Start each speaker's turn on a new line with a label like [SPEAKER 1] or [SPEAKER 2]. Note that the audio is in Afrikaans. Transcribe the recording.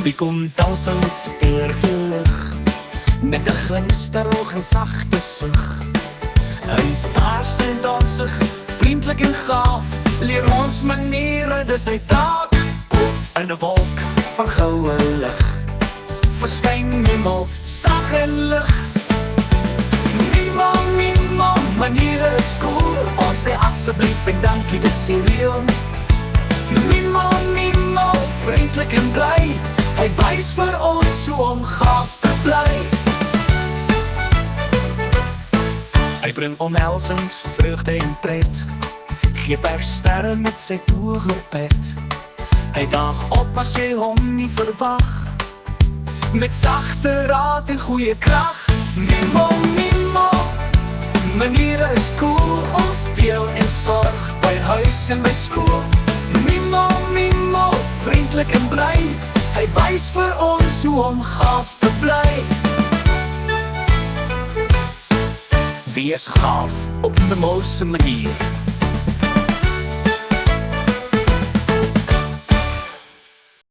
[SPEAKER 1] Wie kom dansend deur die lig, met 'n glinsteroog en sagte sug. Hy is paars en dansig, vriendlik en gaaf, leer ons maniere, dis sy taak. Poef in 'n wolk van goue lig, verskyn Mimo, sag en lig. Mimo, Mimo, maniere is cool, ons sê asseblief en dankie, dis die reël. Mimo, Mimo, vriendlik en bly, hy wys vir ons hoe om gaaf te bly. Hy bring omhelsings, vreugde en pret, gee per sterre met sy toegerpet. Hy daag op as jy hom nie verwag, met sagte raad en goeie krag. Mimo, Mimo, maniere is cool, ons deel en sorg, by huis en by skool. Mimo, Mimo, vriendlik en bly, hy wys vir ons hoe om gaaf te bly. Wees gaaf op 'n Mimo se manier,